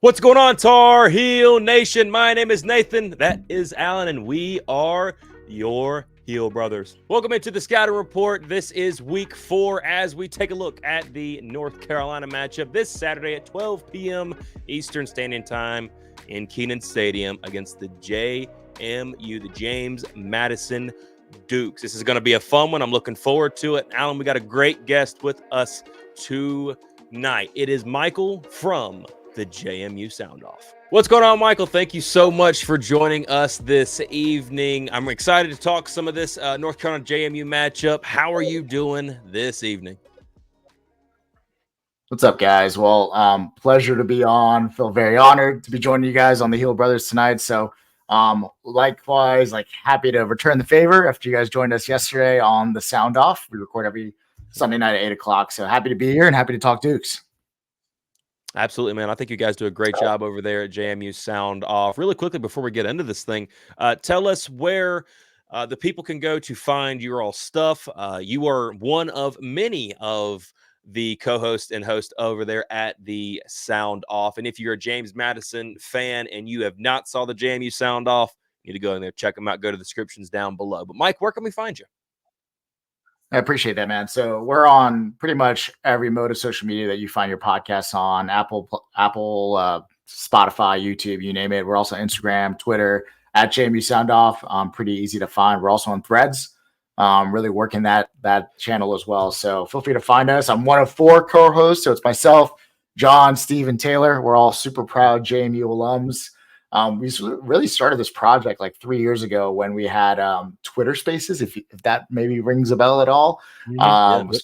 What's going on, Tar Heel Nation? My name is Nathan. That is Alan, and we are your Heel Brothers. Welcome into the Scouting Report. This is week 4 as we take a look at the North Carolina matchup this Saturday at 12 p.m. Eastern Standard Time in Kenan Stadium against the JMU, the James Madison Dukes. This is going to be a fun one. I'm looking forward to it. Alan, we got a great guest with us tonight. It is Michael from the JMU Sound Off. What's going on, Michael? Thank you so much for joining us this evening. I'm excited to talk some of this North Carolina JMU matchup. How are you doing this evening? What's up, guys? Well, pleasure to be on. Feel very honored to be joining you guys on the Heel Brothers tonight. So, likewise, happy to return the favor after you guys joined us yesterday on the Sound Off. We record every Sunday night at 8 o'clock. So happy to be here and happy to talk Dukes. Absolutely, man. I think you guys do a great job over there at JMU Sound Off. Really quickly, before we get into this thing, tell us where the people can go to find your all stuff. You are one of many of the co-host and host over there at the Sound Off. And if you're a James Madison fan and you have not saw the JMU Sound Off, you need to go in there, check them out, go to the descriptions down below. But Mike, where can we find you? I appreciate that, man. So we're on pretty much every mode of social media that you find your podcasts on: Apple, Spotify, YouTube, you name it. We're also on Instagram, Twitter at JMU Sound Off. Pretty easy to find. We're also on Threads. Really working that channel as well. So feel free to find us. I'm one of 4 co-hosts, so it's myself, John, Steve, and Taylor. We're all super proud JMU alums. We really started this project like 3 years ago when we had Twitter Spaces, if that maybe rings a bell at all.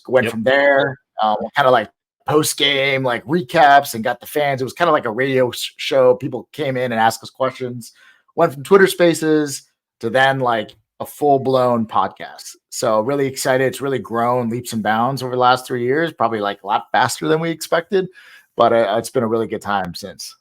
Went from there, kind of like post game, like recaps, and got the fans. It was kind of like a radio show. People came in and asked us questions. Went from Twitter Spaces to then like a full blown podcast. So really excited. It's really grown leaps and bounds over the last 3 years, probably like a lot faster than we expected, but it's been a really good time since.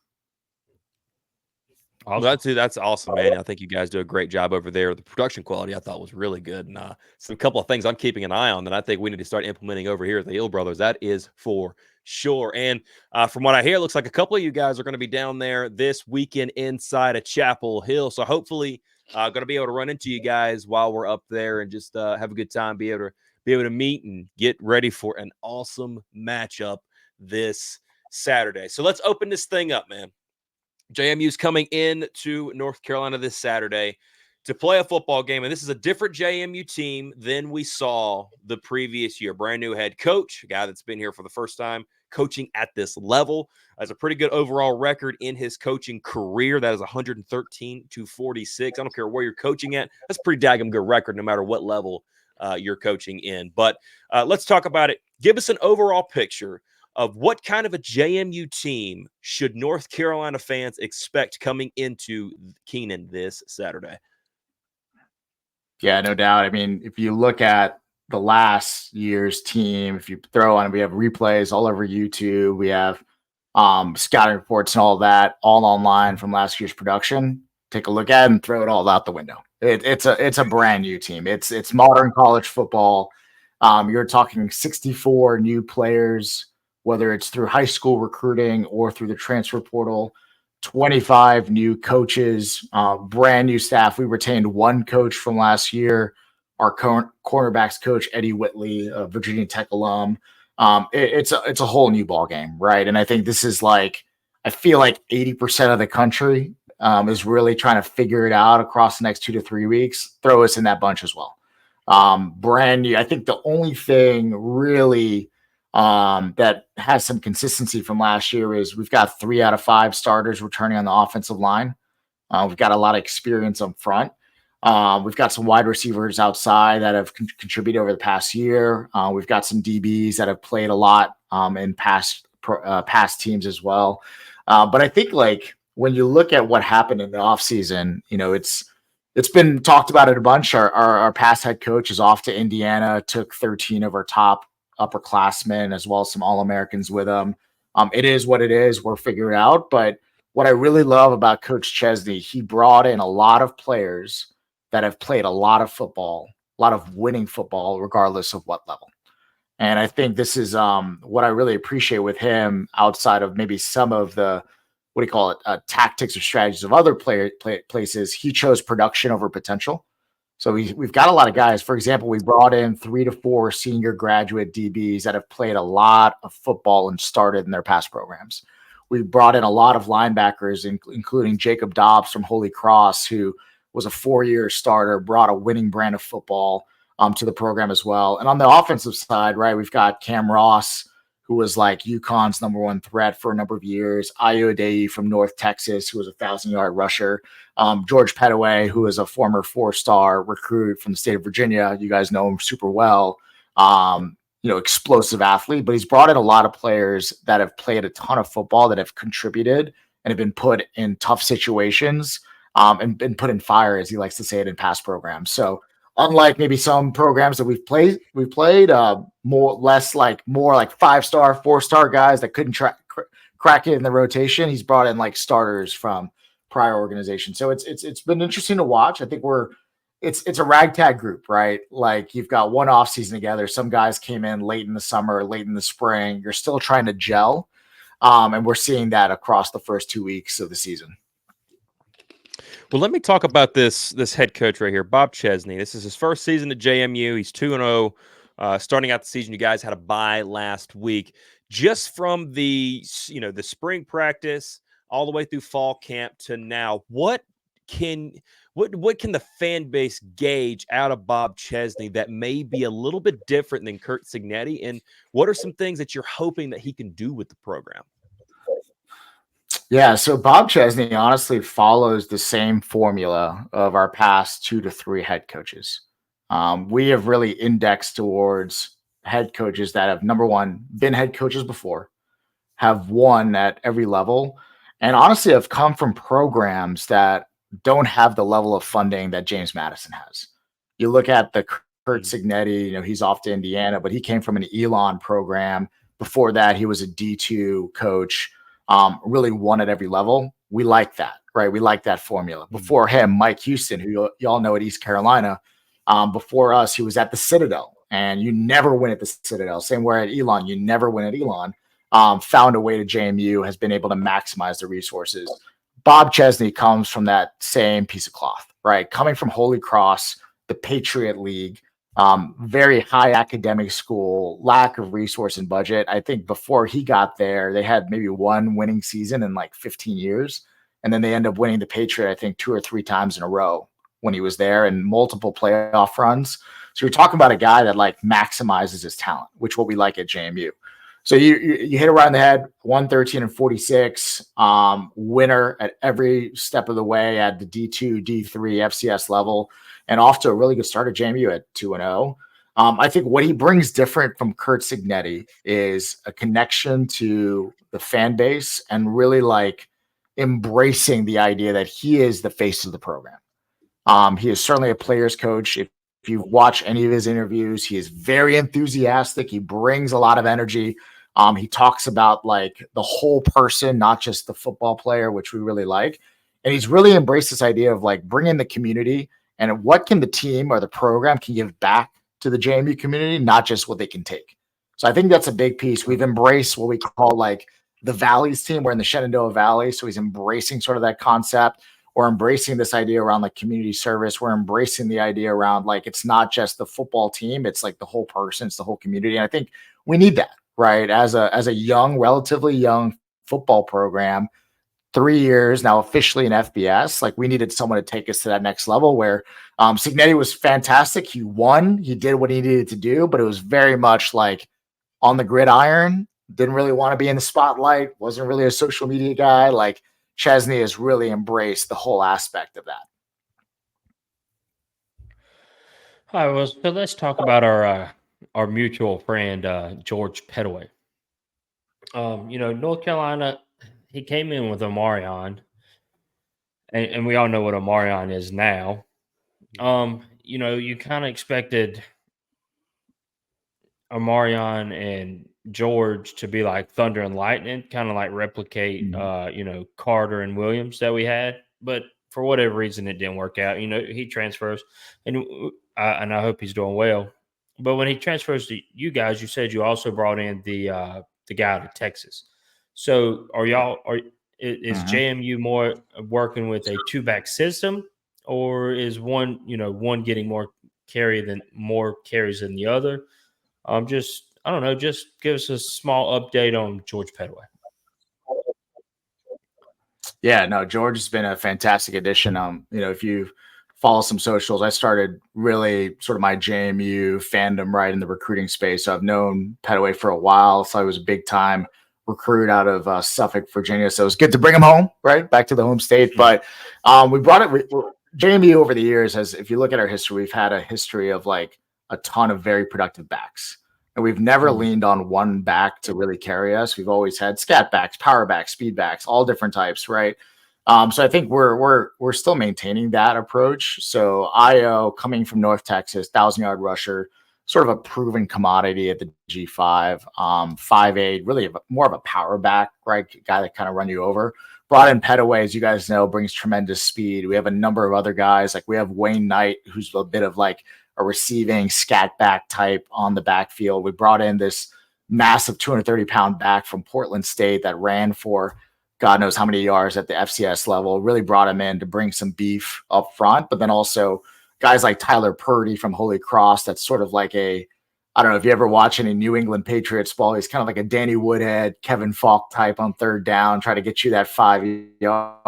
Awesome. That's awesome, man. I think you guys do a great job over there. The production quality I thought was really good. And some couple of things I'm keeping an eye on that I think we need to start implementing over here at the Hill Brothers. That is for sure. And from what I hear, it looks like a couple of you guys are going to be down there this weekend inside of Chapel Hill. So hopefully going to be able to run into you guys while we're up there and just have a good time, be able to meet and get ready for an awesome matchup this Saturday. So let's open this thing up, man. JMU's coming in to North Carolina this Saturday to play a football game, and this is a different JMU team than we saw the previous year. Brand new head coach, a guy that's been here for the first time coaching at this level, has a pretty good overall record in his coaching career. That is 113-46. I don't care where you're coaching at. That's a pretty daggum good record no matter what level you're coaching in. But let's talk about it. Give us an overall picture of what kind of a JMU team should North Carolina fans expect coming into Kenan this Saturday? Yeah, no doubt. I mean, if you look at the last year's team, if you throw on, we have replays all over YouTube. We have scouting reports and all that all online from last year's production. Take a look at it and throw it all out the window. It's a brand new team. It's modern college football. You're talking 64 new players, whether it's through high school recruiting or through the transfer portal, 25 new coaches, brand new staff. We retained 1 coach from last year, our current cornerbacks coach, Eddie Whitley, a Virginia Tech alum. It's a whole new ball game, right? And I think this is like, I feel like 80% of the country is really trying to figure it out across the next 2 to 3 weeks. Throw us in that bunch as well. Brand new. I think the only thing really that has some consistency from last year is we've got 3 out of 5 starters returning on the offensive line. We've got a lot of experience up front. We've got some wide receivers outside that have contributed over the past year. We've got some DBs that have played a lot in past teams as well. But I think like when you look at what happened in the offseason, it's been talked about it a bunch. Our past head coach is off to Indiana, took 13 of our top upperclassmen as well as some All-Americans with them. It is what it is. We'll figure it out. But what I really love about Coach Chesney, he brought in a lot of players that have played a lot of football, a lot of winning football, regardless of what level. And I think this is what I really appreciate with him outside of maybe some of the what do you call it, tactics or strategies of other places. He chose production over potential. So we've got a lot of guys. For example, we brought in 3 to 4 senior graduate DBs that have played a lot of football and started in their past programs. We brought in a lot of linebackers, including Jacob Dobbs from Holy Cross, who was a 4-year starter, brought a winning brand of football to the program as well. And on the offensive side, right, we've got Cam Ross, who was like UConn's #1 threat for a number of years, Ayo Adeyi from North Texas, who was a 1,000-yard rusher, George Pettaway, who is a former 4-star recruit from the state of Virginia. You guys know him super well. Explosive athlete, but he's brought in a lot of players that have played a ton of football, that have contributed and have been put in tough situations and been put in fire, as he likes to say it, in past programs. So unlike maybe some programs that we've played more like 5-star, 4-star guys that couldn't crack it in the rotation, he's brought in like starters from prior organizations. So it's been interesting to watch. I think it's a ragtag group, right? Like, you've got one off season together. Some guys came in late in the summer, late in the spring. You're still trying to gel. And we're seeing that across the first 2 weeks of the season. Well, let me talk about this head coach right here, Bob Chesney. This is his first season at JMU. He's 2-0. Starting out the season, you guys had a bye last week. Just from the spring practice all the way through fall camp to now, what can the fan base gauge out of Bob Chesney that may be a little bit different than Curt Cignetti? And what are some things that you're hoping that he can do with the program? Yeah, so Bob Chesney honestly follows the same formula of our past 2 to 3 head coaches. We have really indexed towards head coaches that have, number one, been head coaches before, have won at every level, and honestly have come from programs that don't have the level of funding that James Madison has. You look at the Curt Cignetti, he's off to Indiana, but he came from an Elon program. Before that, he was a D2 coach. Really won at every level. We like that, right? We like that formula. Before him, Mike Houston, who y'all know at East Carolina, before us, he was at the Citadel, and you never win at the Citadel. Same where at Elon, you never win at Elon. Found a way to JMU, has been able to maximize the resources. Bob Chesney comes from that same piece of cloth, right? Coming from Holy Cross, the Patriot League, very high academic school, lack of resource and budget. I think before he got there, they had maybe one winning season in like 15 years. And then they end up winning the Patriot, I think 2 or 3 times in a row when he was there, and multiple playoff runs. So you're talking about a guy that like maximizes his talent, which what we like at JMU. So you hit around the head, 113-46, winner at every step of the way at the D2, D3, FCS level, and off to a really good start at JMU at 2-0. I think what he brings different from Curt Cignetti is a connection to the fan base and really like embracing the idea that he is the face of the program. He is certainly a player's coach. If you watch any of his interviews, he is very enthusiastic. He brings a lot of energy. He talks about like the whole person, not just the football player, which we really like. And he's really embraced this idea of like bringing the community and what can the team or the program can give back to the JMU community, not just what they can take. So I think that's a big piece. We've embraced what we call like the Valleys team. We're in the Shenandoah Valley. So he's embracing sort of that concept. We're embracing this idea around like community service. We're embracing the idea around like, it's not just the football team. It's like the whole person, it's the whole community. And I think we need that, right? As a young, relatively young football program, 3 years now officially in FBS, like we needed someone to take us to that next level where Cignetti was fantastic. He won, he did what he needed to do, but it was very much like on the gridiron, didn't really want to be in the spotlight, wasn't really a social media guy. Like Chesney has really embraced the whole aspect of that. All right, well, so let's talk about our mutual friend George Pettaway. North Carolina, he came in with Omarion, and we all know what Omarion is now. You kind of expected Omarion and George to be like thunder and lightning, kind of like replicate, Carter and Williams that we had. But for whatever reason, it didn't work out. He transfers, and I hope he's doing well. But when he transfers to you guys, you said you also brought in the guy out of Texas. So Is JMU more working with a 2-back system, or is one getting more carries than the other? I don't know. Just give us a small update on George Pettaway. Yeah, no, George has been a fantastic addition. If you follow some socials, I started really sort of my JMU fandom right in the recruiting space. So I've known Pettaway for a while. So I was a big time recruit out of Suffolk, Virginia. So it was good to bring him home, right back to the home state. But we brought it. JMU over the years has, if you look at our history, we've had a history of like a ton of very productive backs. And we've never leaned on one back to really carry us. We've always had scat backs, power backs, speed backs, all different types, right? So I think we're still maintaining that approach. So Io coming from North Texas, 1,000-yard rusher, sort of a proven commodity at the G5, 5'8", really more of a power back, right? Guy that kind of run you over. Brought in Pettaway, as you guys know, brings tremendous speed. We have a number of other guys, like we have Wayne Knight, who's a bit of like a receiving scat back type on the backfield. We brought in this massive 230-pound back from Portland State that ran for God knows how many yards at the FCS level. Really brought him in to bring some beef up front, but then also guys like Tyler Purdy from Holy Cross. That's sort of like I don't know if you ever watch any New England Patriots ball. He's kind of like a Danny Woodhead, Kevin Falk type on third down, try to get you that 5 yards,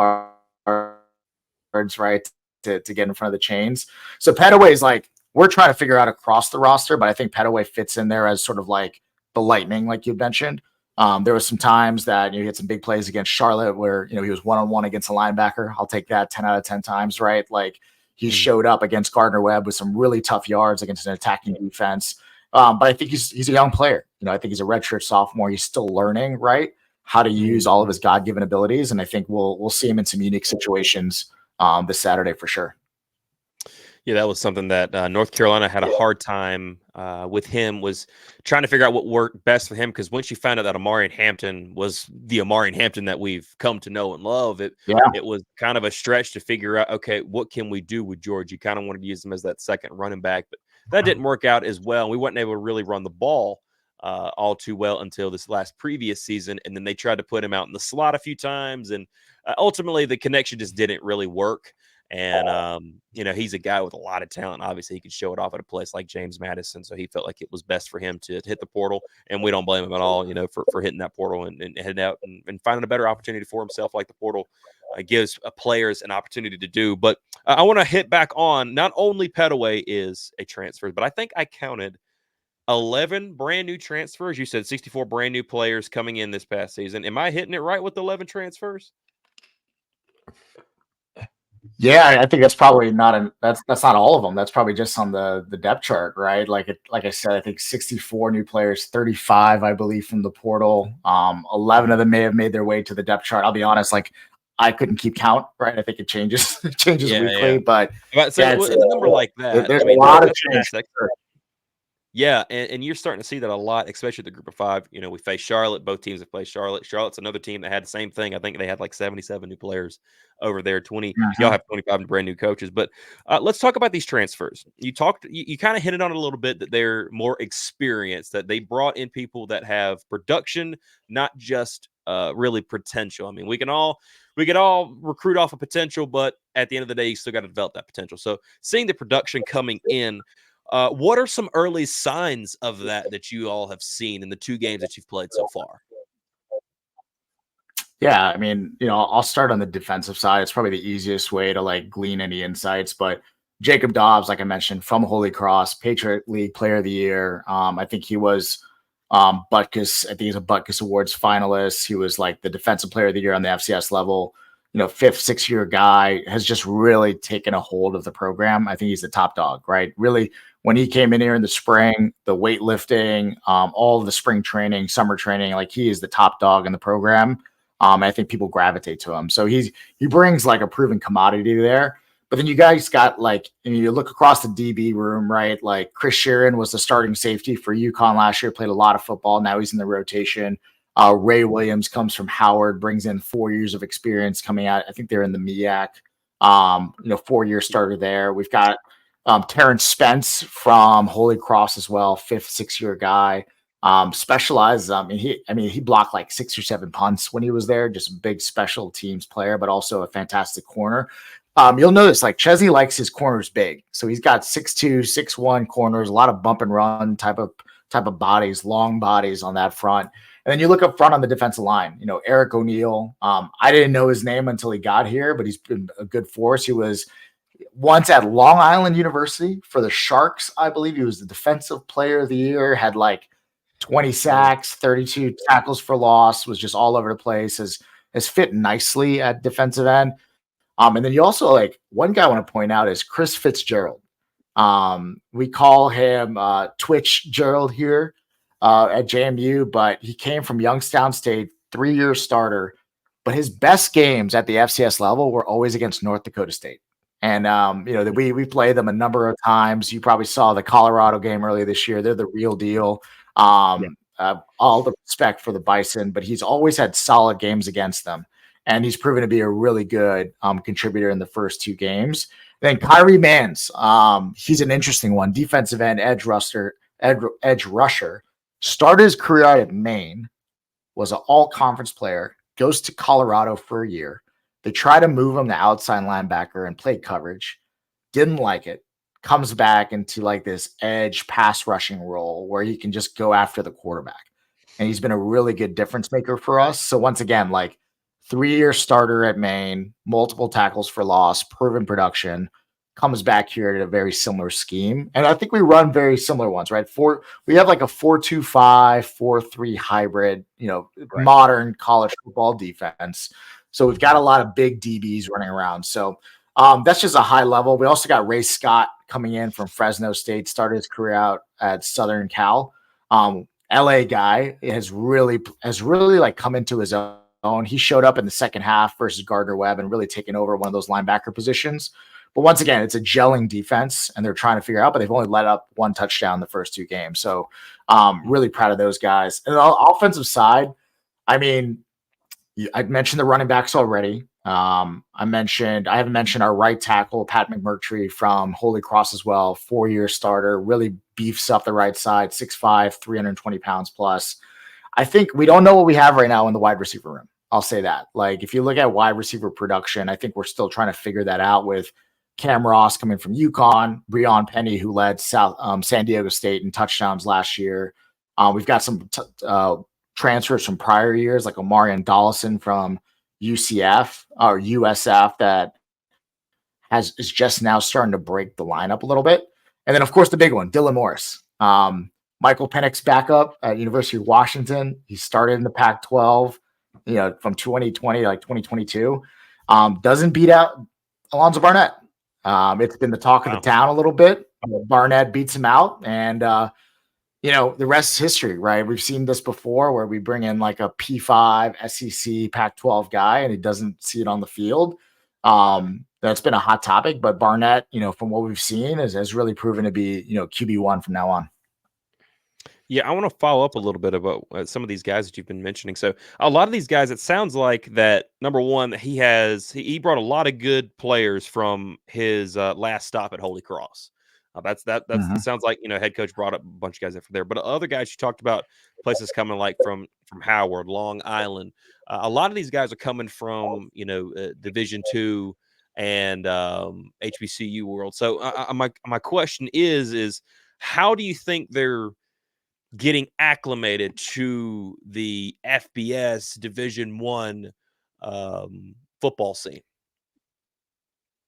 right, to get in front of the chains. So Pettaway is like, we're trying to figure out across the roster, but I think Pettaway fits in there as sort of like the lightning, like you mentioned. There was some times that he had some big plays against Charlotte where he was one-on-one against a linebacker. I'll take that 10 out of 10 times, right? Like he showed up against Gardner Webb with some really tough yards against an attacking defense. But I think he's a young player. I think he's a redshirt sophomore. He's still learning, right, how to use all of his God-given abilities, and I think we'll see him in some unique situations this Saturday for sure. Yeah, that was something that North Carolina had a hard time with him, was trying to figure out what worked best for him, because once you found out that Amarian Hampton was the Amarian Hampton that we've come to know and love, it was kind of a stretch to figure out, okay, what can we do with George? You kind of wanted to use him as that second running back, but that didn't work out as well. We weren't able to really run the ball all too well until this last previous season, and then they tried to put him out in the slot a few times, and ultimately the connection just didn't really work. And, he's a guy with a lot of talent. Obviously, he could show it off at a place like James Madison. So he felt like it was best for him to hit the portal. And we don't blame him at all, for hitting that portal and heading out and finding a better opportunity for himself, like the portal gives players an opportunity to do. But I want to hit back on, not only Pettaway is a transfer, but I think I counted 11 brand new transfers. You said 64 brand new players coming in this past season. Am I hitting it right with 11 transfers? Yeah, I think that's probably that's not all of them. That's probably just on the depth chart, right? Like I said, I think 64 new players, 35, I believe, from the portal. 11 of them may have made their way to the depth chart. I'll be honest, like I couldn't keep count, right? I think it changes weekly, but it's a number like that. There's a lot of change. Yeah, and you're starting to see that a lot, especially the group of five. We faced Charlotte. Both teams have played Charlotte. Charlotte's another team that had the same thing. I think they had like 77 new players over there. 20. Y'all have 25 brand new coaches. But let's talk about these transfers. You kind of hinted on it a little bit, that they're more experienced, that they brought in people that have production, not just really potential. I mean, we could all recruit off of potential, but at the end of the day, you still got to develop that potential. So seeing the production coming in, what are some early signs of that you all have seen in the 2 games that you've played so far? Yeah, I mean, I'll start on the defensive side. It's probably the easiest way to like glean any insights. But Jacob Dobbs, like I mentioned, from Holy Cross, Patriot League Player of the Year. I think he was Butkus. I think he's a Butkus Awards finalist. He was like the Defensive Player of the Year on the FCS level. 5th, 6th-year guy, has just really taken a hold of the program. I think he's the top dog, right? Really, when he came in here in the spring, the weightlifting, all of the spring training, summer training, like he is the top dog in the program. I think people gravitate to him. So he brings like a proven commodity there. But then you guys got like, you look across the DB room, right? Like Chris Sheeran was the starting safety for UConn last year, played a lot of football. Now he's in the rotation. Ray Williams comes from Howard, brings in 4 years of experience coming out. I think they're in the MEAC, 4-year starter there. We've got Terrence Spence from Holy Cross as well, 5th, 6th-year guy. Specializes. He blocked like 6 or 7 punts when he was there. Just a big special teams player, but also a fantastic corner. You'll notice like Chesney likes his corners big, so he's got 6'2", 6'1" corners, a lot of bump and run type of bodies, long bodies on that front. And then you look up front on the defensive line. Eric O'Neill. I didn't know his name until he got here, but he's been a good force. He was once at Long Island University for the Sharks, I believe. He was the defensive player of the year. Had like 20 sacks, 32 tackles for loss. Was just all over the place. Has fit nicely at defensive end. And then you also one guy I want to point out is Chris Fitzgerald. We call him Twitch Gerald here at JMU, but he came from Youngstown State, 3-year starter. But his best games at the FCS level were always against North Dakota State. And we played them a number of times. You probably saw the Colorado game earlier this year. They're the real deal. All the respect for the Bison, but he's always had solid games against them. And he's proven to be a really good contributor in the first 2 games. Then Kyrie Mans, he's an interesting one. Defensive end, edge rusher, started his career out at Maine, was an all-conference player, goes to Colorado for a year. They try to move him to outside linebacker and play coverage. Didn't like it. Comes back into this edge pass rushing role where he can just go after the quarterback. And he's been a really good difference maker for us. So once again, 3-year starter at Maine, multiple tackles for loss, proven production, comes back here at a very similar scheme. And I think we run very similar ones, right? We have a 4-2-5, 4-3 hybrid, modern college football defense. So we've got a lot of big DBs running around. So that's just a high level. We also got Ray Scott coming in from Fresno State, started his career out at Southern Cal. LA guy has really come into his own. He showed up in the second half versus Gardner Webb and really taken over one of those linebacker positions. But once again, it's a gelling defense, and they're trying to figure out, but they've only let up 1 touchdown the first 2 games. So really proud of those guys. And on the offensive side, I mentioned the running backs already. I haven't mentioned our right tackle, Pat McMurtry from Holy Cross as well, 4-year starter, really beefs up the right side, 6'5", 320 pounds plus. I think we don't know what we have right now in the wide receiver room. I'll say that. If you look at wide receiver production, I think we're still trying to figure that out with Cam Ross coming from UConn, Breon Penny, who led San Diego State in touchdowns last year. We've got some transfers from prior years, like Omarion Dollison from UCF or USF that is just now starting to break the lineup a little bit. And then, of course, the big one, Dylan Morris. Michael Penix's backup at University of Washington. He started in the Pac-12, from 2020 to 2022. Doesn't beat out Alonzo Barnett. It's been the talk of the town a little bit. Barnett beats him out, and the rest is history, right? We've seen this before where we bring in a P5 SEC Pac-12 guy, and he doesn't see it on the field. That's been a hot topic, but Barnett, from what we've seen, has really proven to be, QB1 from now on. Yeah, I want to follow up a little bit about some of these guys that you've been mentioning. So a lot of these guys, it sounds like that, number one, he brought a lot of good players from his last stop at Holy Cross. That sounds like, head coach brought up a bunch of guys from there. But other guys you talked about, places coming from Howard, Long Island. A lot of these guys are coming from, Division II and HBCU world. So my question is how do you think they're getting acclimated to the FBS Division I football scene?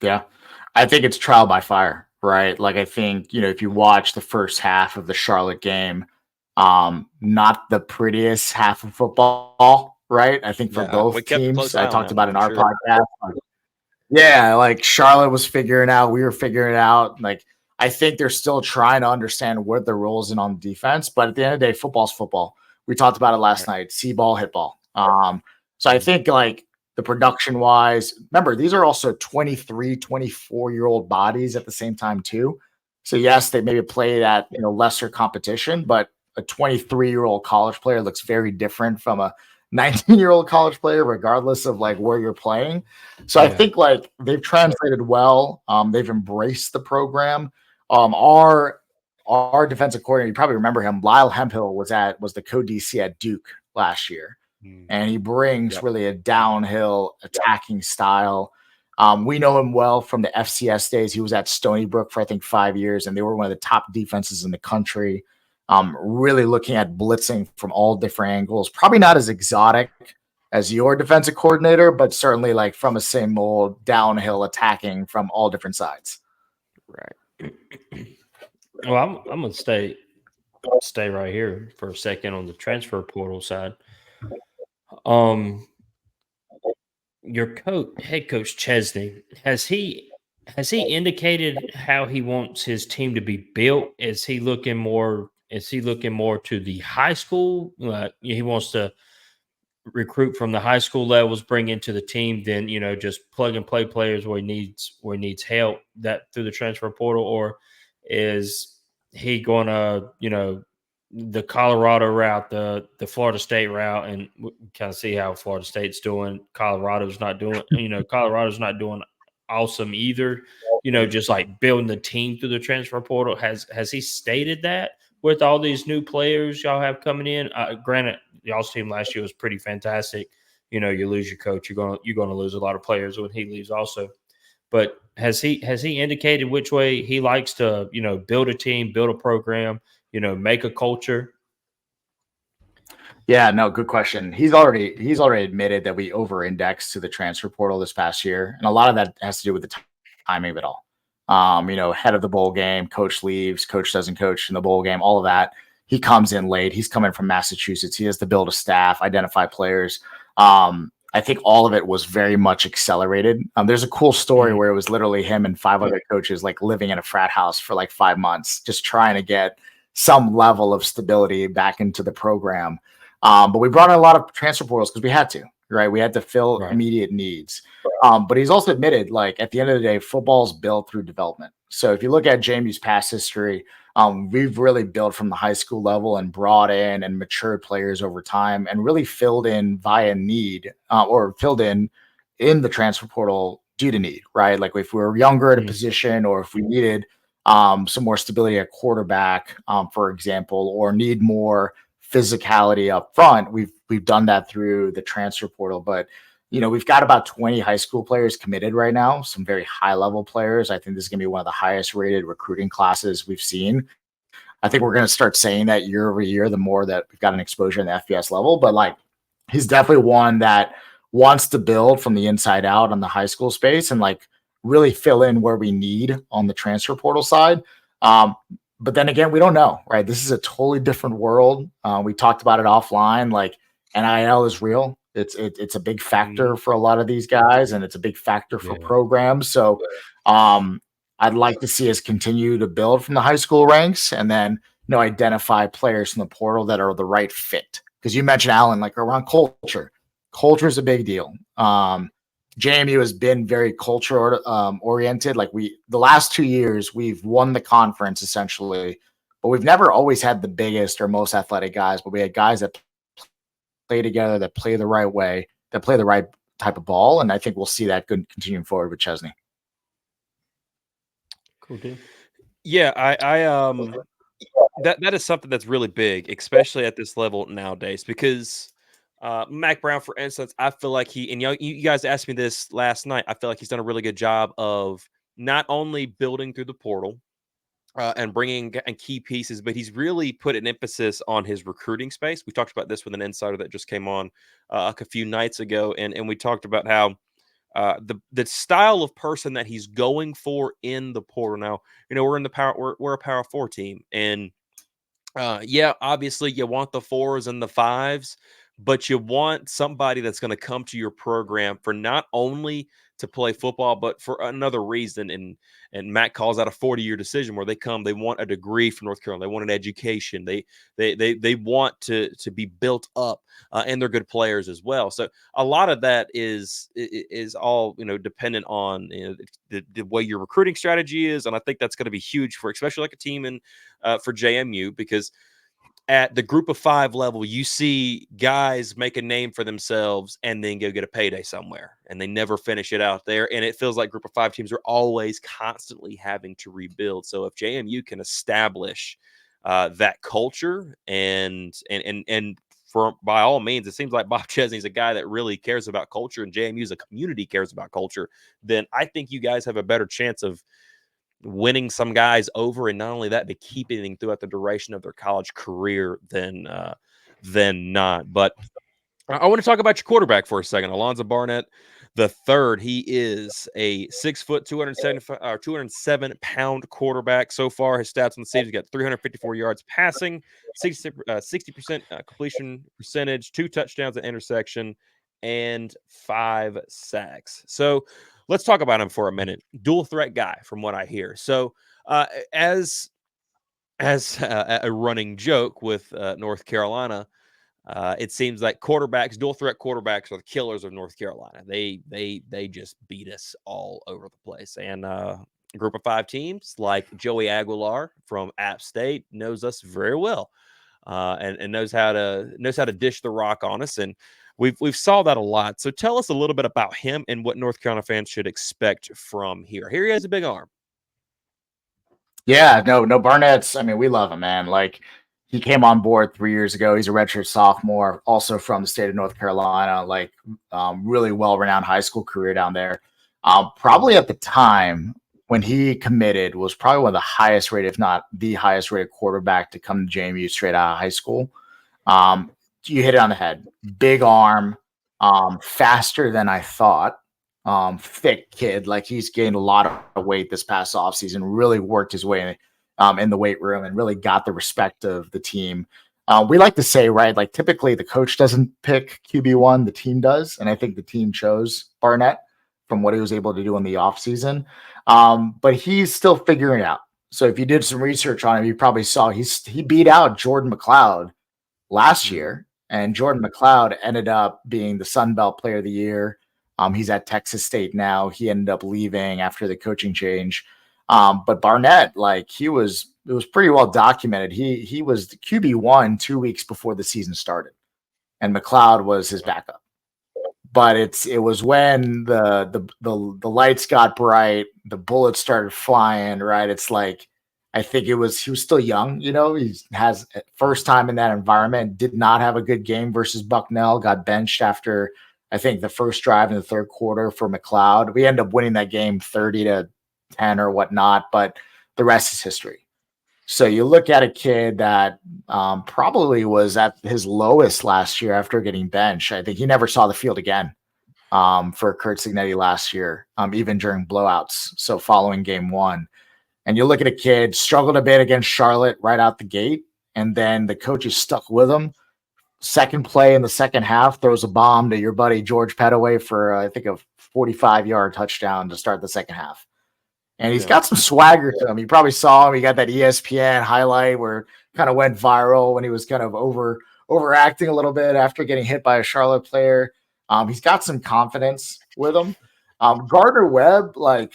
Yeah, I think it's trial by fire, right? I think, if you watch the first half of the Charlotte game, not the prettiest half of football, right? I think for both teams, I talked about in our podcast. Charlotte was figuring out, we were figuring it out. I think they're still trying to understand what their role is in on defense, but at the end of the day, football's football. We talked about it last night. See ball, hit ball. So I think the production wise, remember, these are also 23, 24-year-old bodies at the same time too. So yes, they maybe play at lesser competition, but a 23-year-old college player looks very different from a 19-year-old college player, regardless of where you're playing. So I think they've translated well. They've embraced the program. Our our defensive coordinator, you probably remember him, Lyle Hemphill was the co-DC at Duke last year. And he brings really a downhill attacking style. We know him well from the FCS days. He was at Stony Brook for, I think, 5 years, and they were one of the top defenses in the country. Really looking at blitzing from all different angles. Probably not as exotic as your defensive coordinator, but certainly like from a same mold, downhill attacking from all different sides. Right. Well, I'm gonna stay right here for a second on the transfer portal side. Your head coach Chesney, has he indicated how he wants his team to be built? Is he looking more to the high school? He wants to recruit from the high school levels, bring into the team, then just plug and play players where he needs help that through the transfer portal, or is he going to the Colorado route, the Florida State route, and we kind of see how Florida State's doing. Colorado's not doing awesome either. Just like building the team through the transfer portal. Has he stated that with all these new players y'all have coming in? Granted, y'all's team last year was pretty fantastic. You lose your coach, you're gonna lose a lot of players when he leaves also. But has he indicated which way he likes to build a team, build a program, make a culture? Yeah, no, good question. He's already admitted that we over-indexed to the transfer portal this past year, and a lot of that has to do with the timing of it all. Head of the bowl game, coach leaves, coach doesn't coach in the bowl game, all of that. He comes in late. He's coming from Massachusetts. He has to build a staff, identify players. I think all of it was very much accelerated. There's a cool story where it was literally him and 5 other coaches like living in a frat house for like 5 months, just trying to get some level of stability back into the program. But we brought in a lot of transfer portals because we had to, right? We had to fill immediate needs. But he's also admitted, like, at the end of the day, football's built through development. So if you look at JMU's past history, we've really built from the high school level and brought in and matured players over time and really filled in via need or filled in the transfer portal due to need, right? Like if we were younger at a position or if we needed some more stability at quarterback, for example, or need more physicality up front, we've done that through the transfer portal. But we've got about 20 high school players committed right now, some very high level players. I think this is going to be one of the highest rated recruiting classes we've seen. I think we're going to start saying that year over year, the more that we've got an exposure in the FBS level. But like, he's definitely one that wants to build from the inside out on the high school space and like really fill in where we need on the transfer portal side. But then again, we don't know, right? This is a totally different world. We talked about it offline. Like, NIL is real. It's a big factor for a lot of these guys, and it's a big factor for programs. So I'd like to see us continue to build from the high school ranks and then identify players from the portal that are the right fit. Because you mentioned, Alan, like around culture. Culture is a big deal. JMU has been very culture oriented. Like the last 2 years, we've won the conference essentially, but we've never always had the biggest or most athletic guys. But we had guys that play together, that play the right way, that play the right type of ball, and I think we'll see that continuing forward with Chesney. Cool, dude. Yeah, that is something that's really big, especially at this level nowadays, because Mac Brown, for instance, I feel like you guys asked me this last night. I feel like he's done a really good job of not only building through the portal and bringing and key pieces, but he's really put an emphasis on his recruiting space. We talked about this with an insider that just came on a few nights ago, and we talked about how the style of person that he's going for in the portal. Now, we're in the we're a Power 4 team, and obviously you want the 4s and the 5s, but you want somebody that's going to come to your program for not only to play football, but for another reason. And Matt calls that a 40-year decision where they want a degree from North Carolina. They want an education. They want to be built up, and they're good players as well. So a lot of that is all, dependent on the way your recruiting strategy is. And I think that's going to be huge for, especially like a team in for JMU, because at the group of 5 level, you see guys make a name for themselves and then go get a payday somewhere, and they never finish it out there. And it feels like group of 5 teams are always constantly having to rebuild. So if JMU can establish that culture and for by all means, it seems like Bob Chesney's a guy that really cares about culture, and JMU's a community cares about culture, then I think you guys have a better chance of winning some guys over, and not only that, but keeping them throughout the duration of their college career than not. But I want to talk about your quarterback for a second, Alonzo Barnett the third. He is a 6 foot, 207-pound quarterback. So far, his stats on the season: he's got 354 yards passing, 60% completion percentage, 2 touchdowns at intersection, and 5 sacks. So let's talk about him for a minute. Dual threat guy, from what I hear. So as a running joke with North Carolina, it seems like dual threat quarterbacks are the killers of North Carolina. They just beat us all over the place. And a group of 5 teams like Joey Aguilar from App State knows us very well, and knows how to dish the rock on us. And we've saw that a lot. So tell us a little bit about him and what North Carolina fans should expect from here. Here he has a big arm. Yeah, no, Barnett's. I mean, we love him, man. Like, he came on board 3 years ago. He's a redshirt sophomore, also from the state of North Carolina. Like, really well-renowned high school career down there. Probably at the time when he committed was probably one of the highest rated, if not the highest rated quarterback to come to JMU straight out of high school. You hit it on the head. Big arm, faster than I thought. Thick kid. Like, he's gained a lot of weight this past offseason, really worked his way in the weight room and really got the respect of the team. We like to say, right, like, typically the coach doesn't pick QB1, the team does. And I think the team chose Barnett from what he was able to do in the offseason. But he's still figuring it out. So if you did some research on him, you probably saw he beat out Jordan McLeod last year. And Jordan McLeod ended up being the Sun Belt Player of the Year. He's at Texas State now. He ended up leaving after the coaching change. But Barnett, like, it was pretty well documented. He was the QB1 2 weeks before the season started, and McLeod was his backup. But it was when the lights got bright, the bullets started flying, right? It's like, I think he was still young, he has first time in that environment, did not have a good game versus Bucknell, got benched after, I think, the first drive in the third quarter for McLeod. We ended up winning that game 30-10 or whatnot, but the rest is history. So you look at a kid that probably was at his lowest last year after getting benched. I think he never saw the field again for Kurt Cignetti last year, even during blowouts. So following game 1. And you look at a kid, struggled a bit against Charlotte right out the gate, and then the coach is stuck with him. Second play in the second half, throws a bomb to your buddy George Pettaway for, I think, a 45-yard touchdown to start the second half. And he's got some swagger to him. You probably saw him. He got that ESPN highlight where it kind of went viral when he was kind of overacting a little bit after getting hit by a Charlotte player. He's got some confidence with him. Gardner Webb, like,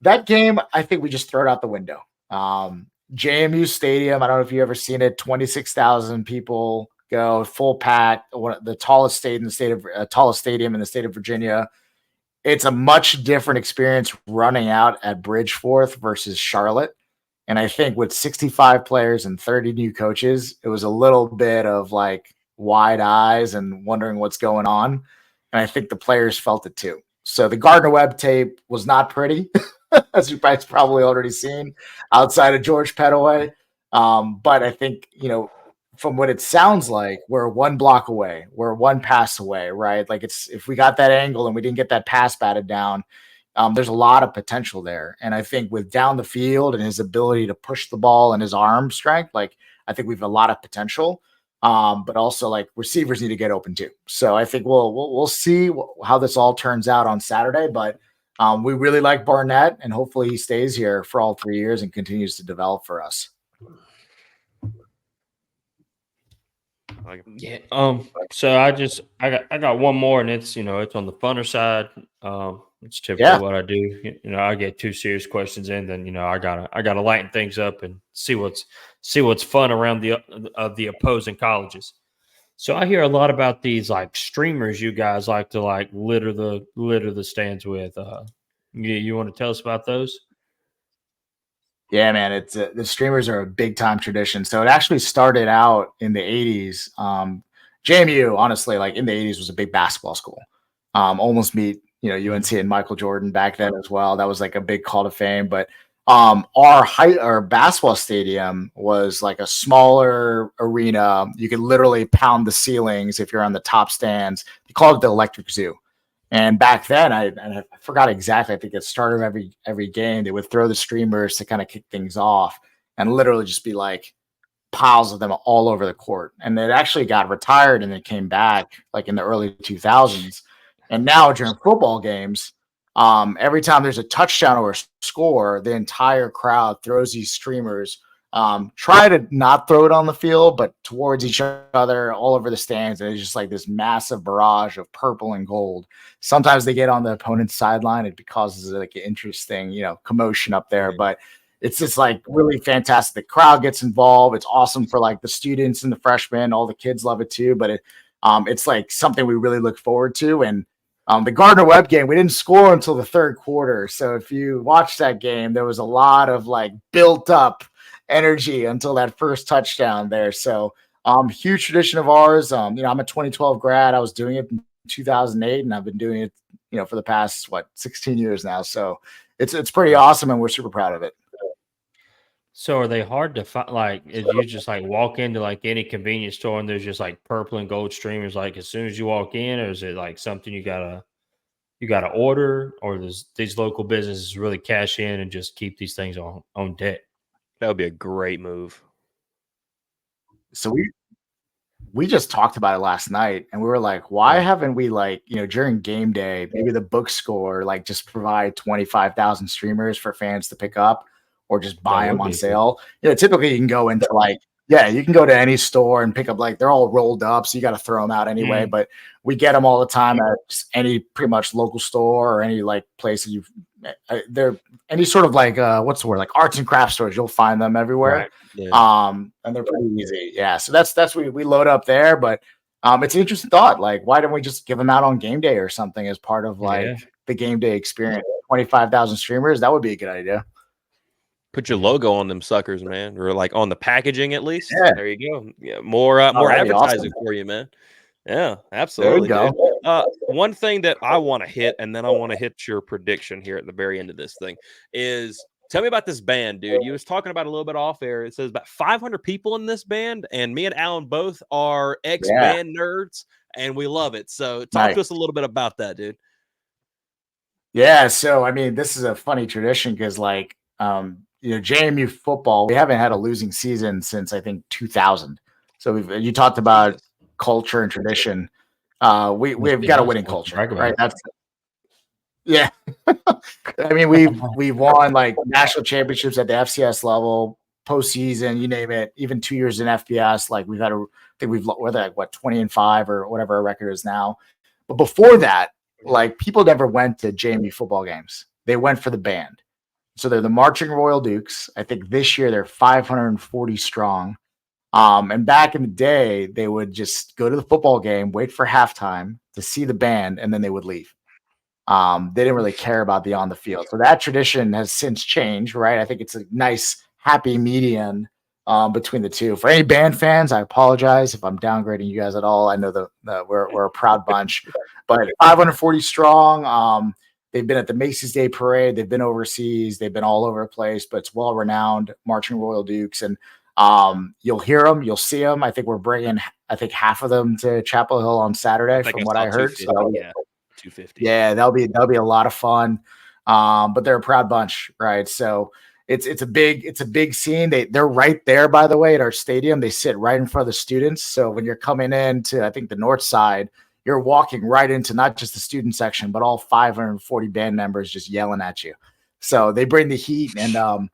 that game, I think we just throw it out the window. JMU Stadium, I don't know if you've ever seen it, 26,000 people go, full pack, the tallest stadium in the state of Virginia. It's a much different experience running out at Bridgeforth versus Charlotte. And I think with 65 players and 30 new coaches, it was a little bit of like wide eyes and wondering what's going on. And I think the players felt it too. So the Gardner Webb tape was not pretty, as you guys probably already seen, outside of George Pettaway. But I think, from what it sounds like, we're one block away. We're one pass away, right? Like, if we got that angle and we didn't get that pass batted down, there's a lot of potential there. And I think with down the field and his ability to push the ball and his arm strength, like, I think we have a lot of potential. But also, like, receivers need to get open too. So I think we'll see how this all turns out on Saturday. But we really like Barnett, and hopefully he stays here for all 3 years and continues to develop for us. Yeah. So I got one more, and it's it's on the funner side. It's typically Yeah. what I do. I get 2 serious questions in, then I gotta lighten things up and see what's fun around the opposing colleges. So I hear a lot about these like streamers you guys like to like litter the stands with. You want to tell us about those? Yeah, man, it's the streamers are a big time tradition. So it actually started out in the 80s. JMU, honestly, like in the 80s was a big basketball school. Almost meet, UNC and Michael Jordan back then as well. That was like a big call to fame. But our basketball stadium was like a smaller arena. You could literally pound the ceilings if you're on the top stands. They called it the Electric Zoo. And back then, I forgot exactly. I think at the start of every game, they would throw the streamers to kind of kick things off, and literally just be like piles of them all over the court. And it actually got retired, and it came back like in the early 2000s. And now during football games, every time there's a touchdown or a score, the entire crowd throws these streamers. Try to not throw it on the field, but towards each other, all over the stands. And it's just like this massive barrage of purple and gold. Sometimes they get on the opponent's sideline. It causes like an interesting, commotion up there. But it's just like really fantastic. The crowd gets involved. It's awesome for like the students and the freshmen. All the kids love it too. But it's like something we really look forward to. And the Gardner-Webb game, we didn't score until the third quarter. So if you watch that game, there was a lot of like built up energy until that first touchdown there. So huge tradition of ours. I'm a 2012 grad. I was doing it in 2008, and I've been doing it, for the past 16 years now. So it's pretty awesome, and we're super proud of it. So are they hard to find? Like, if you just like walk into like any convenience store and there's just like purple and gold streamers, like as soon as you walk in, or is it like something you gotta order, or does these local businesses really cash in and just keep these things on deck? That would be a great move. So we just talked about it last night, and we were like, why haven't we during game day, maybe the book score, like just provide 25,000 streamers for fans to pick up or just buy them on sale. Typically you can go into you can go to any store and pick up, like they're all rolled up. So you got to throw them out anyway, but we get them all the time at any pretty much local store or any like place that they're any sort of like, what's the word? Like arts and crafts stores. You'll find them everywhere. Right. Yeah. And they're pretty easy. Yeah. So that's we load up there, but it's an interesting thought. Like, why don't we just give them out on game day or something as part of the game day experience? 25,000 streamers. That would be a good idea. Put your logo on them suckers, man, or like on the packaging at least. Yeah. There you go. Yeah, more advertising for you, man. Yeah, absolutely. There you go. One thing that I want to hit, and then I want to hit your prediction here at the very end of this thing, is tell me about this band, dude. You was talking about a little bit off air. It says about 500 people in this band, and me and Alan both are ex-band nerds, and we love it. So talk to us a little bit about that, dude. Yeah, so I mean, this is a funny tradition because JMU football, we haven't had a losing season since I think 2000. So you talked about culture and tradition. We've got a winning culture, right? Yeah. I mean, we've won like national championships at the FCS level, postseason, you name it. Even 2 years in FBS, like we're like 20-5 or whatever our record is now. But before that, like people never went to JMU football games. They went for the band. So they're the Marching Royal Dukes. I think this year they're 540 strong. And back in the day, they would just go to the football game, wait for halftime to see the band, and then they would leave. They didn't really care about the on the field. So that tradition has since changed, right? I think it's a nice, happy median between the two. For any band fans, I apologize if I'm downgrading you guys at all. I know that we're a proud bunch, but 540 strong. They've been at the Macy's Day Parade. They've been overseas. They've been all over the place, but it's well-renowned Marching Royal Dukes. And you'll hear them. You'll see them. I think we're bringing, half of them to Chapel Hill on Saturday from what I heard. So, 250. Yeah, that'll be a lot of fun. But they're a proud bunch, right? So it's a big scene. They're right there, by the way, at our stadium. They sit right in front of the students. So when you're coming in to, I think, the north side, you're walking right into not just the student section, but all 540 band members just yelling at you. So they bring the heat. And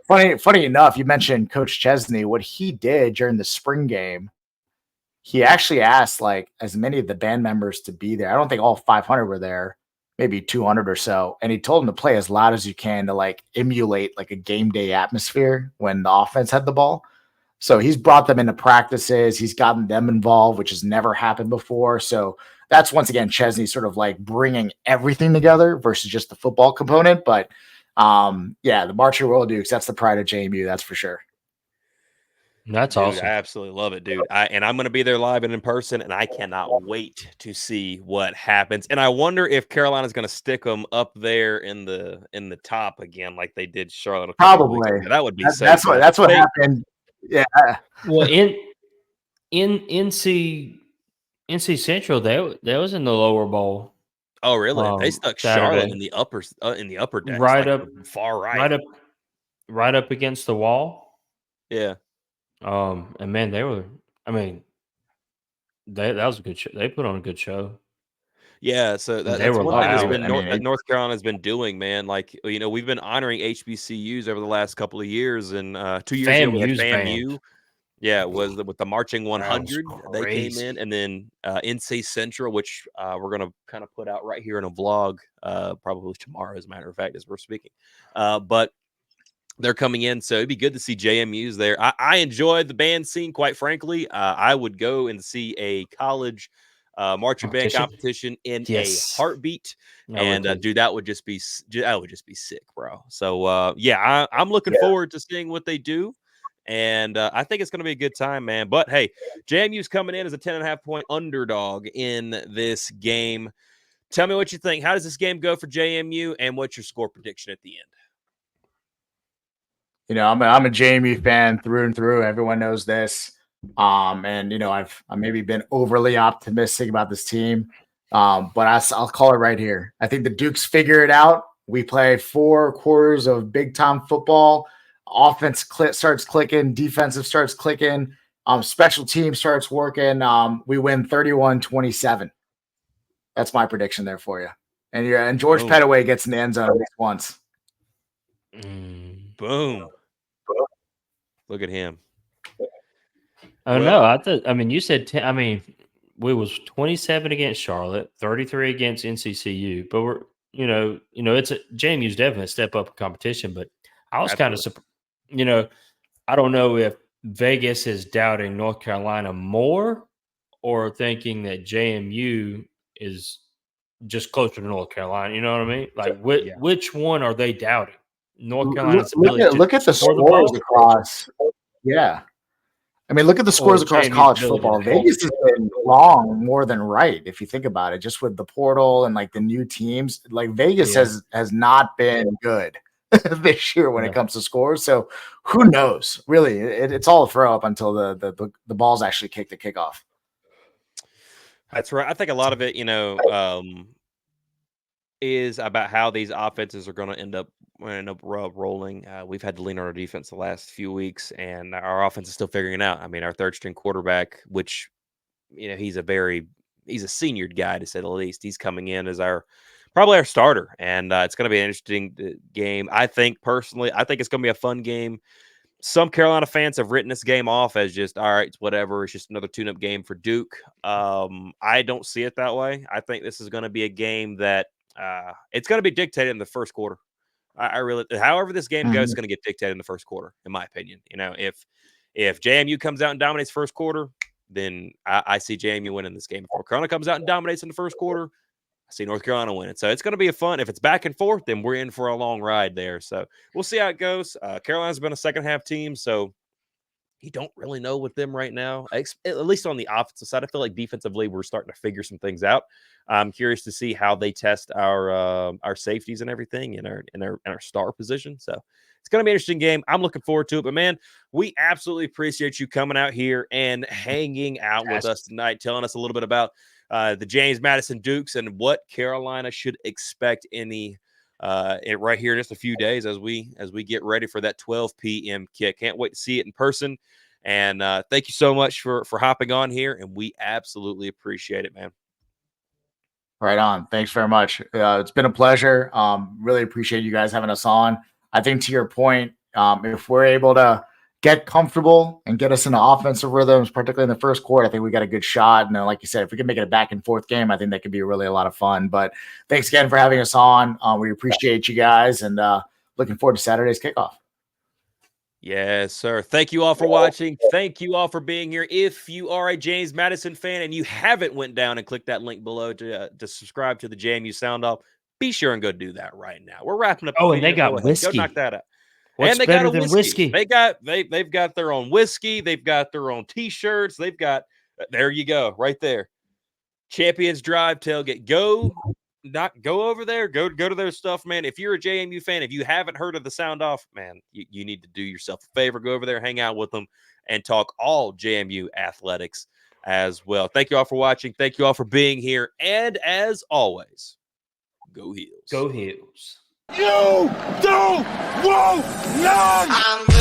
funny enough, you mentioned Coach Chesney. What he did during the spring game he actually asked like as many of the band members to be there. I don't think all 500 were there, maybe 200 or so. And he told them to play as loud as you can to like emulate like a game day atmosphere when the offense had the ball. So he's brought them into practices. He's gotten them involved, which has never happened before. So that's once again Chesney sort of like bringing everything together versus just the football component. But yeah, the March Royal Dukes, that's the pride of JMU, that's for sure. That's Dude, awesome. I absolutely love it, dude. And I'm going to be there live and in person, and I cannot wait to see what happens. And I wonder if Carolina's going to stick them up there in the top again, like they did Charlotte a couple of weeks Probably. ago. That would be so That's cool. what happened. Yeah. Well, in NC Central, that was in the lower bowl. Oh, really? They stuck Saturday. Charlotte in the upper decks, Right like up far right. Right up against the wall. Yeah. And man, they were. I mean, that was a good show. They put on a good show. Yeah, so They that's were one thing that's loud. been North Carolina's been doing, man. Like, we've been honoring HBCUs over the last couple of years, and 2 years ago we had FAMU's FAMU. band. Yeah, with the Marching That was 100, they came in, crazy. and then NC Central, which we're gonna kind of put out right here in a vlog, probably tomorrow, as a matter of fact, as we're speaking. But they're coming in, so it'd be good to see JMU's there. I enjoy the band scene, quite frankly. I would go and see a college marching band competition in a heartbeat, and dude, that would just be sick, bro. So yeah, I'm looking forward to seeing what they do. And I think it's going to be a good time, man. But hey, JMU's coming in as a 10.5-point underdog in this game. Tell me what you think. How does this game go for JMU, and what's your score prediction at the end? I'm a JMU fan through and through. Everyone knows this. And I've maybe been overly optimistic about this team. But I'll call it right here. I think the Dukes figure it out. We play 4 quarters of big time football. Offense starts clicking, defensive starts clicking, special team starts working. We win 31-27. That's my prediction there for you. And George Pettaway gets in the end zone at least once. Boom. Look at him. Oh, well, no. I mean, you said 10. I mean, we was 27 against Charlotte, 33 against NCCU. But we're, it's JMU's definitely a step up in competition. But I was kind of surprised. I don't know if Vegas is doubting North Carolina more or thinking that JMU is just closer to North Carolina. You know what I mean? Like, which one are they doubting? North Carolina's ability to look at the scores across. Yeah. I mean, look at the scores across college football. Vegas has been wrong more than right, if you think about it, just with the portal and like the new teams. Like Vegas has not been good this year when it comes to scores. So who knows? Really, it's all a throw up until the balls actually kick the kickoff. That's right. I think a lot of it, is about how these offenses are going to end up rolling. We've had to lean on our defense the last few weeks, and our offense is still figuring it out. I mean, our third string quarterback, which he's a senior guy to say the least. He's coming in as probably our starter, and it's going to be an interesting game. I think personally, it's going to be a fun game. Some Carolina fans have written this game off as just, all right, it's whatever. It's just another tune-up game for Duke. I don't see it that way. I think this is going to be a game that it's going to be dictated in the first quarter. I really, however this game goes, it's going to get dictated in the first quarter, in my opinion. If JMU comes out and dominates first quarter, then I see JMU winning this game. If North Carolina comes out and dominates in the first quarter, I see North Carolina winning. So it's going to be a fun. If it's back and forth, then we're in for a long ride there. So we'll see how it goes. Carolina's been a second half team, so you don't really know with them right now, at least on the offensive side. I feel like defensively we're starting to figure some things out. I'm curious to see how they test our safeties and everything in our star position. So it's going to be an interesting game. I'm looking forward to it. But man, we absolutely appreciate you coming out here and hanging out with us tonight, telling us a little bit about the James Madison Dukes and what Carolina should expect right here in just a few days as we get ready for that 12 p.m. kick. Can't wait to see it in person. And thank you so much for hopping on here, and we absolutely appreciate it, man. Right on. Thanks very much. It's been a pleasure. Really appreciate you guys having us on. I think to your point, if we're able to get comfortable and get us into offensive rhythms, particularly in the first quarter, I think we got a good shot. And then, like you said, if we can make it a back and forth game, I think that could be really a lot of fun. But thanks again for having us on. We appreciate you guys, and looking forward to Saturday's kickoff. Yes, sir. Thank you all for watching. Thank you all for being here. If you are a James Madison fan and you haven't went down and clicked that link below to subscribe to the JMU Sound Off, be sure and go do that right now. We're wrapping up. Oh, and they got whiskey. Go knock that out. What's and they better got a than whiskey. whiskey? They've got their own whiskey. They've got their own T-shirts. They've got there you go right there. Champions Drive tailgate. Go over there. Go to their stuff, man. If you're a JMU fan, if you haven't heard of the Sound Off, man, you need to do yourself a favor. Go over there, hang out with them, and talk all JMU athletics as well. Thank you all for watching. Thank you all for being here. And as always, go Heels. Go Heels. You don't want none.